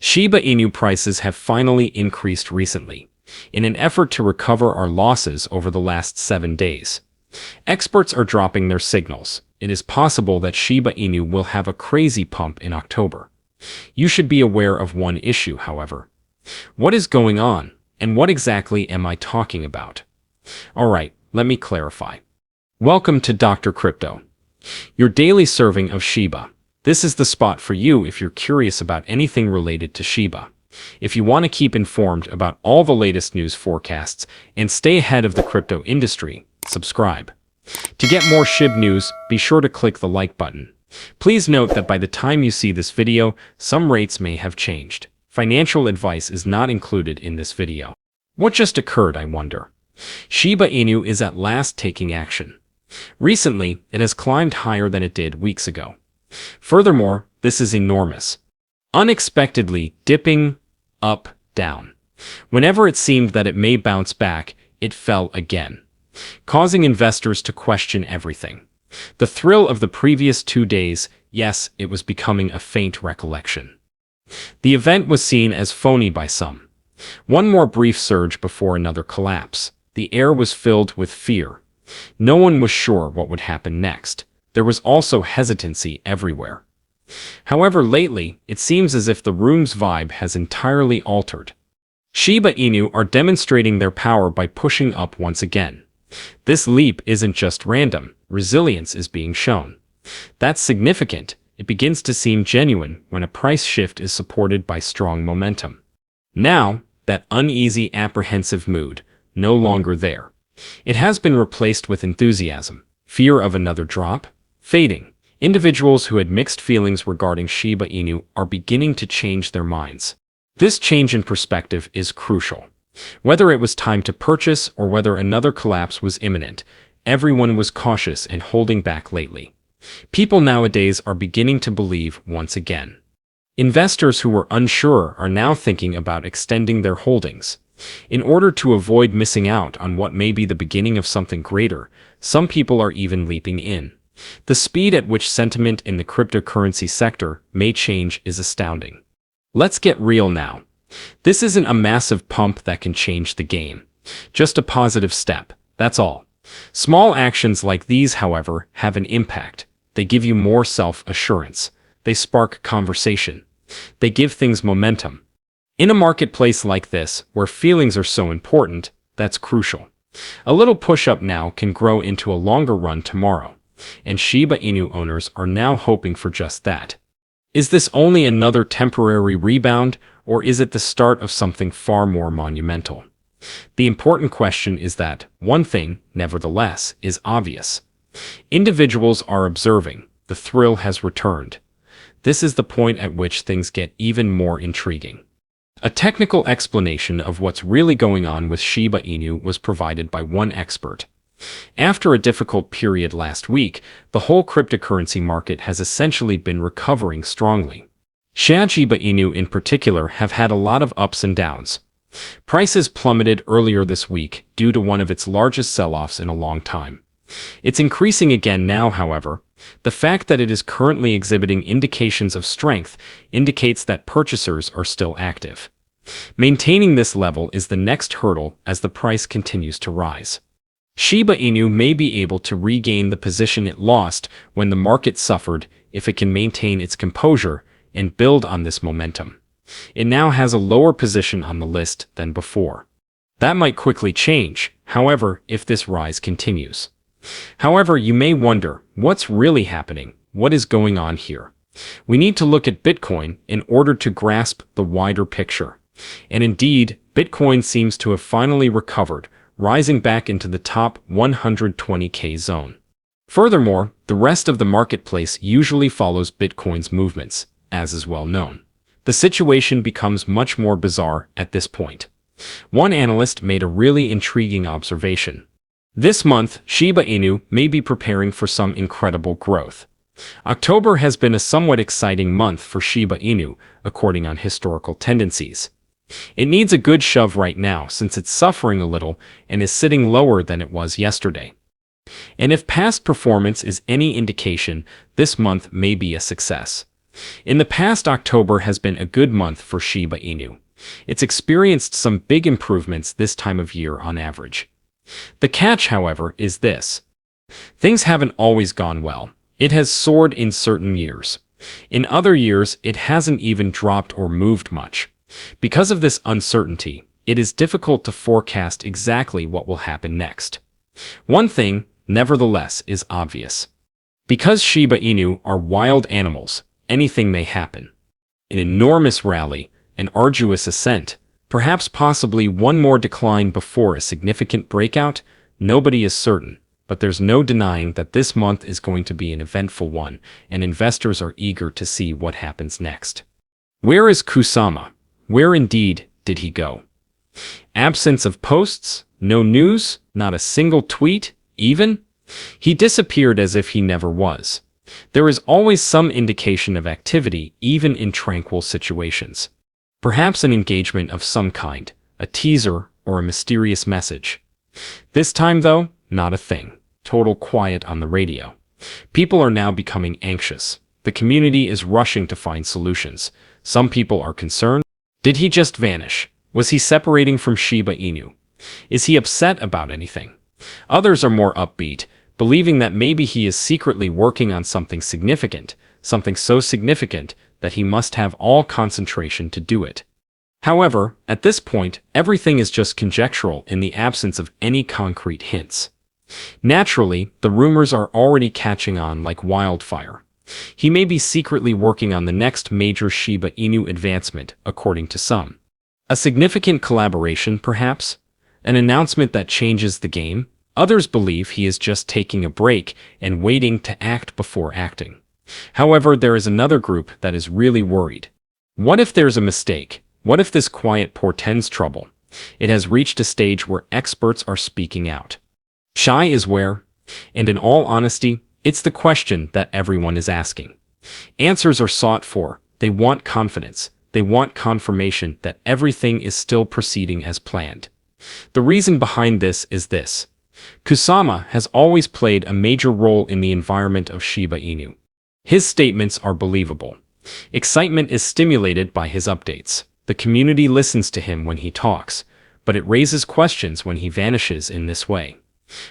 Shiba Inu prices have finally increased recently, in an effort to recover our losses over the last 7 days. Experts are dropping their signals. It is possible that Shiba Inu will have a crazy pump in October. You should be aware of one issue, however. What is going on, and what exactly am I talking about? Alright, let me clarify. Welcome to Dr. Crypto, your daily serving of Shiba. This is the spot for you if you're curious about anything related to Shiba. If you want to keep informed about all the latest news forecasts and stay ahead of the crypto industry, subscribe. To get more Shib news, be sure to click the like button. Please note that by the time you see this video, some rates may have changed. Financial advice is not included in this video. What just occurred, I wonder? Shiba Inu is at last taking action. Recently, it has climbed higher than it did weeks ago. Furthermore, this is enormous. Unexpectedly dipping up, down. Whenever it seemed that it may bounce back, it fell again, causing investors to question everything. The thrill of the previous 2 days, yes, it was becoming a faint recollection. The event was seen as phony by some. One more brief surge before another collapse. The air was filled with fear. No one was sure what would happen next. There was also hesitancy everywhere. However, lately, it seems as if the room's vibe has entirely altered. Shiba Inu are demonstrating their power by pushing up once again. This leap isn't just random. Resilience is being shown. That's significant. It begins to seem genuine when a price shift is supported by strong momentum. Now, that uneasy, apprehensive mood, no longer there. It has been replaced with enthusiasm. Fear of another drop? Fading. Individuals who had mixed feelings regarding Shiba Inu are beginning to change their minds. This change in perspective is crucial. Whether it was time to purchase or whether another collapse was imminent, everyone was cautious and holding back lately. People nowadays are beginning to believe once again. Investors who were unsure are now thinking about extending their holdings. In order to avoid missing out on what may be the beginning of something greater, some people are even leaping in. The speed at which sentiment in the cryptocurrency sector may change is astounding. Let's get real now. This isn't a massive pump that can change the game. Just a positive step, that's all. Small actions like these, however, have an impact. They give you more self-assurance. They spark conversation. They give things momentum. In a marketplace like this, where feelings are so important, that's crucial. A little push-up now can grow into a longer run tomorrow. And Shiba Inu owners are now hoping for just that. Is this only another temporary rebound, or is it the start of something far more monumental? The important question is that one thing, nevertheless, is obvious. Individuals are observing. The thrill has returned. This is the point at which things get even more intriguing. A technical explanation of what's really going on with Shiba Inu was provided by one expert. After a difficult period last week, the whole cryptocurrency market has essentially been recovering strongly. Shiba Inu in particular have had a lot of ups and downs. Prices plummeted earlier this week due to one of its largest sell-offs in a long time. It's increasing again now, however. The fact that it is currently exhibiting indications of strength indicates that purchasers are still active. Maintaining this level is the next hurdle as the price continues to rise. Shiba Inu may be able to regain the position it lost when the market suffered if it can maintain its composure and build on this momentum. It now has a lower position on the list than before. That might quickly change, however, if this rise continues. However, you may wonder, what's really happening? What is going on here? We need to look at Bitcoin in order to grasp the wider picture. And indeed, Bitcoin seems to have finally recovered, rising back into the top 120K zone. Furthermore, the rest of the marketplace usually follows Bitcoin's movements, as is well known. The situation becomes much more bizarre at this point. One analyst made a really intriguing observation. This month, Shiba Inu may be preparing for some incredible growth. October has been a somewhat exciting month for Shiba Inu, according on historical tendencies. It needs a good shove right now since it's suffering a little and is sitting lower than it was yesterday. And if past performance is any indication, this month may be a success. In the past, October has been a good month for Shiba Inu. It's experienced some big improvements this time of year on average. The catch, however, is this. Things haven't always gone well. It has soared in certain years. In other years, it hasn't even dropped or moved much. Because of this uncertainty, it is difficult to forecast exactly what will happen next. One thing, nevertheless, is obvious. Because Shiba Inu are wild animals, anything may happen. An enormous rally, an arduous ascent, perhaps possibly one more decline before a significant breakout, nobody is certain, but there's no denying that this month is going to be an eventful one, and investors are eager to see what happens next. Where is Kusama? Where indeed did he go? Absence of posts? No news? Not a single tweet? Even? He disappeared as if he never was. There is always some indication of activity even in tranquil situations. Perhaps an engagement of some kind, a teaser or a mysterious message. This time, though, not a thing. Total quiet on the radio. People are now becoming anxious. The community is rushing to find solutions. Some people are concerned. Did he just vanish? Was he separating from Shiba Inu? Is he upset about anything? Others are more upbeat, believing that maybe he is secretly working on something significant, something so significant that he must have all concentration to do it. However, at this point, everything is just conjectural in the absence of any concrete hints. Naturally, the rumors are already catching on like wildfire. He may be secretly working on the next major Shiba Inu advancement, according to some. A significant collaboration, perhaps? An announcement that changes the game? Others believe he is just taking a break and waiting to act before acting. However, there is another group that is really worried. What if there's a mistake? What if this quiet portends trouble? It has reached a stage where experts are speaking out. Shy is where? And in all honesty, it's the question that everyone is asking. Answers are sought for. They want confidence. They want confirmation that everything is still proceeding as planned. The reason behind this is this. Kusama has always played a major role in the environment of Shiba Inu. His statements are believable. Excitement is stimulated by his updates. The community listens to him when he talks, but it raises questions when he vanishes in this way.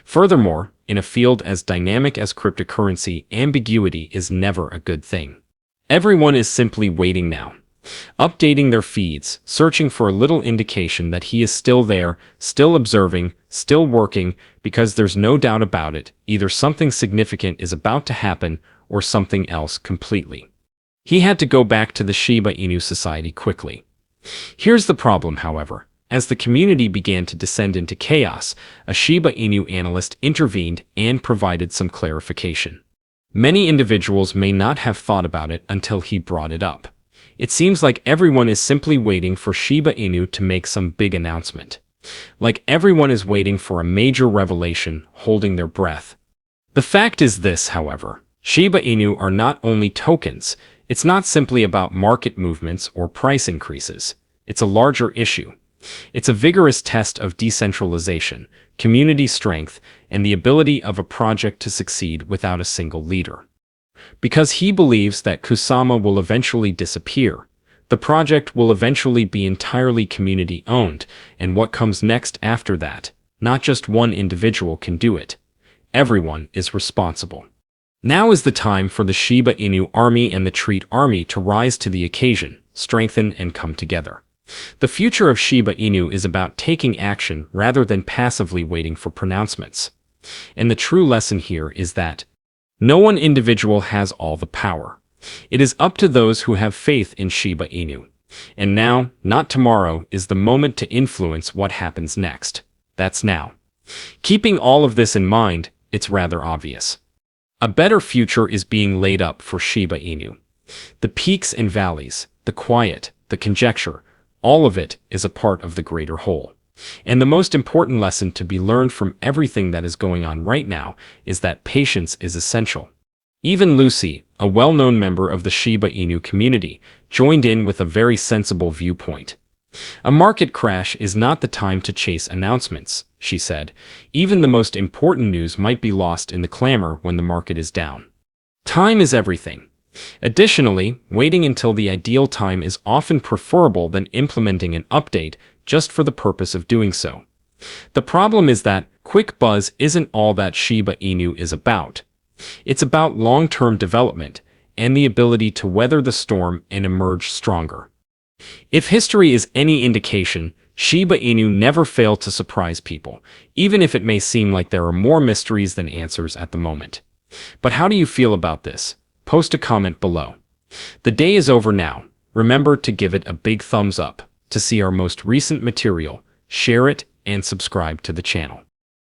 Furthermore, in a field as dynamic as cryptocurrency, ambiguity is never a good thing. Everyone is simply waiting now, updating their feeds, searching for a little indication that he is still there, still observing, still working, because there's no doubt about it, either something significant is about to happen or something else completely. He had to go back to the Shiba Inu society quickly. Here's the problem, however. As the community began to descend into chaos, a Shiba Inu analyst intervened and provided some clarification. Many individuals may not have thought about it until he brought it up. It seems like everyone is simply waiting for Shiba Inu to make some big announcement. Like everyone is waiting for a major revelation, holding their breath. The fact is this, however. Shiba Inu are not only tokens. It's not simply about market movements or price increases. It's a larger issue. It's a vigorous test of decentralization, community strength, and the ability of a project to succeed without a single leader. Because he believes that Kusama will eventually disappear, the project will eventually be entirely community-owned, and what comes next after that, not just one individual can do it. Everyone is responsible. Now is the time for the Shiba Inu army and the Treat army to rise to the occasion, strengthen, and come together. The future of Shiba Inu is about taking action rather than passively waiting for pronouncements. And the true lesson here is that no one individual has all the power. It is up to those who have faith in Shiba Inu. And now, not tomorrow, is the moment to influence what happens next. That's now. Keeping all of this in mind, it's rather obvious. A better future is being laid up for Shiba Inu. The peaks and valleys, the quiet, the conjecture, all of it is a part of the greater whole. And the most important lesson to be learned from everything that is going on right now is that patience is essential. Even Lucy, a well-known member of the Shiba Inu community, joined in with a very sensible viewpoint. A market crash is not the time to chase announcements, she said. Even the most important news might be lost in the clamor when the market is down. Time is everything. Additionally, waiting until the ideal time is often preferable than implementing an update just for the purpose of doing so. The problem is that quick buzz isn't all that Shiba Inu is about. It's about long-term development and the ability to weather the storm and emerge stronger. If history is any indication, Shiba Inu never failed to surprise people, even if it may seem like there are more mysteries than answers at the moment. But how do you feel about this? Post a comment below. The day is over now. Remember to give it a big thumbs up. To see our most recent material, share it, and subscribe to the channel.